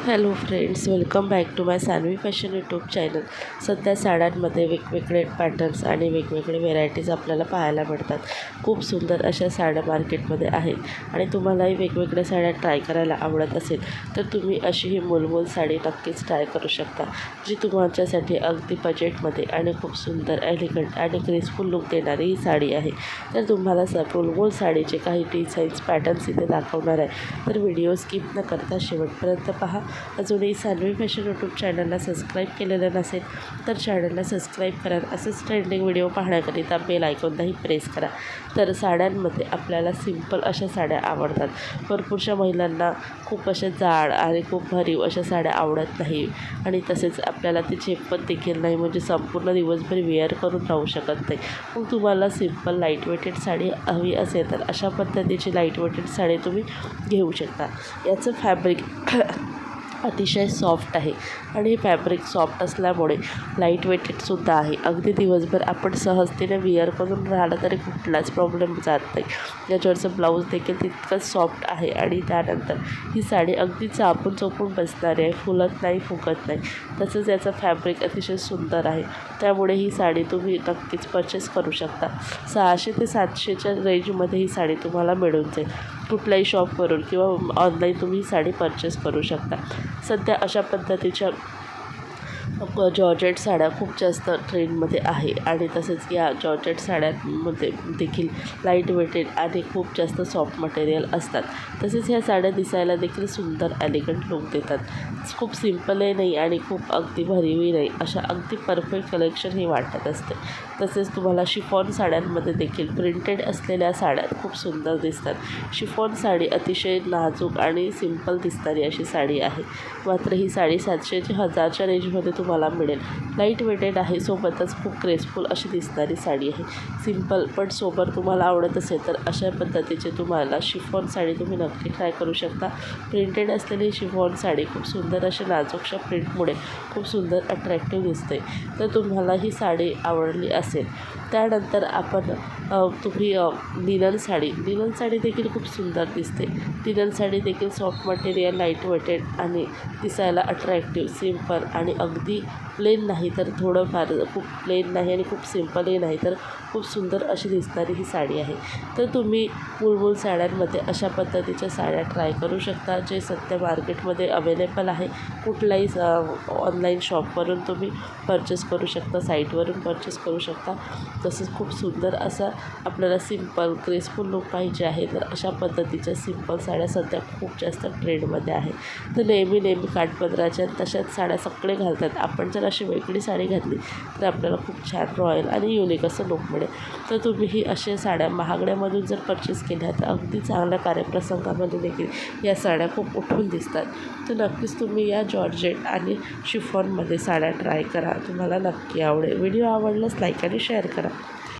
Hello friends, welcome back to my Sanvi fashion YouTube channel. सध्या साड्यांमध्ये वेगवेगळे पॅटर्न्स आणि वेगवेगळे व्हेरायटीज आपल्याला पाहायला मिळतात. खूप सुंदर अशा साड्या मार्केटमध्ये आहेत आणि तुम्हालाही वेगवेगळ्या साड्या ट्राय करायला आवडत असेल तर तुम्ही अशी ही मुलमूल साडी नक्कीच ट्राय करू शकता, जी तुमच्यासाठी अगदी बजेटमध्ये आणि खूप सुंदर, एलिगंट आणि ग्रेसफुल लुक देणारी ही साडी आहे. तर तुम्हाला मुलमूल साडीचे काही डिझाईन्स, पॅटर्न्स इथे दाखवणार आहे, तर व्हिडिओ स्किप न करता शेवटपर्यंत पहा. अजूनही सानवी फॅशन यूट्यूब चॅनलला सबस्क्राईब केलेलं नसेल तर चॅनलला सबस्क्राईब करा. असंच ट्रेंडिंग व्हिडिओ पाहण्याकरिता बेल आयकॉनलाही प्रेस करा. तर साड्यांमध्ये आपल्याला सिंपल अशा साड्या आवडतात. भरपूरशा महिलांना खूप अशा जाड आणि खूप भरीव अशा साड्या आवडत नाही आणि तसेच आपल्याला ते झेपत देखील नाही, म्हणजे संपूर्ण दिवसभर वेअर करून राहू शकत नाही. मग तुम्हाला सिंपल लाईट वेटेड साडी हवी असेल तर अशा पद्धतीची लाईट वेटेड साडी तुम्ही घेऊ शकता. याचं फॅब्रिक अतिशय सॉफ्ट आहे आणि हे फॅब्रिक सॉफ्ट असल्यामुळे लाईट वेटेडसुद्धा आहे. अगदी दिवसभर आपण सहजतेने विअर करून राहिलं तरी कुठलाच प्रॉब्लेम जात नाही. याच्यावरचं ब्लाऊज देखील तितकंच सॉफ्ट आहे आणि त्यानंतर ही साडी अगदी चापून चोपून बसणारी आहे, फुलत नाही, फुगत नाही. तसंच याचं फॅब्रिक अतिशय सुंदर आहे, त्यामुळे ही साडी तुम्ही नक्कीच परचेस करू शकता. 600 ते 700च्या रेंजमध्ये ही साडी तुम्हाला मिळून जाईल. कुठल्याही शॉपवरून किंवा ऑनलाईन तुम्ही ही साडी परचेस करू शकता. सध्या अशा पद्धतीच्या जॉर्जेट साड्या खूप जास्त ट्रेंडमध्ये आहे आणि तसेच या जॉर्जेट साड्यांमध्ये देखील लाईट वेटेड आणि खूप जास्त सॉफ्ट मटेरियल असतात. तसेच ह्या साड्या दिसायला देखील सुंदर, एलिगंट लुक देतात. खूप सिम्पलही नाही आणि खूप अगदी भरीवही नाही, अशा अगदी परफेक्ट कलेक्शन ही वाटत असते. तसेच तुम्हाला शिफॉन साड्यांमध्ये देखील प्रिंटेड असलेल्या साड्या खूप सुंदर दिसतात. शिफॉन साडी अतिशय नाजूक आणि सिंपल दिसणारी अशी साडी आहे. मात्र ही साडी 700 ते 1000च्या रेंजमध्ये तुम्हाला मिळेल. लाईट वेटेड आहे, सोबतच खूप ग्रेसफुल अशी दिसणारी साडी आहे. सिंपल पण सोबत तुम्हाला आवडत असेल तर अशा पद्धतीचे तुम्हाला शिफॉन साडी तुम्ही नक्की ट्राय करू शकता. प्रिंटेड असलेली शिफॉन साडी खूप सुंदर अशा नाजूकशा प्रिंटमुळे खूप सुंदर अट्रॅक्टिव्ह दिसते. तर तुम्हाला ही साडी आवडली असेल त्यानंतर आपण तुम्ही लिनन साडी देखील खूप सुंदर दिसते. लिनन साडी देखील सॉफ्ट मटेरियल, लाईट वेटेड आणि दिसायला अट्रॅक्टिव्ह, सिंपल आणि अगदी प्लेन नाही तर थोडंफार खूप प्लेन नाही आणि खूप सिंपलही नाही तर खूप सुंदर अशी दिसणारी ही साडी आहे. तर तुम्ही मुलमूल साड्यांमध्ये अशा पद्धतीच्या साड्या ट्राय करू शकता, जे सध्या मार्केटमध्ये अवेलेबल आहे. कुठलाही ऑनलाईन शॉपवरून तुम्ही परचेस करू शकता, साईटवरून परचेस करू शकता. तसंच खूप सुंदर असा आपल्याला सिंपल ग्रेसफुल लुक पाहिजे आहे तर अशा पद्धतीच्या सिंपल साड्या सध्या खूप जास्त ट्रेंडमध्ये आहे. तर नेहमी काठपदराच्या तशाच साड्या सगळे घालतात. आपण जर अशी वेगळी साडी घातली तर आपल्याला खूप छान, रॉयल आणि युनिक असं लुक मिळेल. तर तुम्हीही अशा साड्या महागड्यामधून जर परचेस केल्या तर अगदी चांगल्या कार्यप्रसंगामध्ये देखील या साड्या खूप उठून दिसतात. तर नक्कीच तुम्ही या जॉर्जेट आणि शिफॉनमध्ये साड्या ट्राय करा, तुम्हाला नक्की आवडेल. व्हिडिओ आवडल्यास लाईक आणि शेअर करा.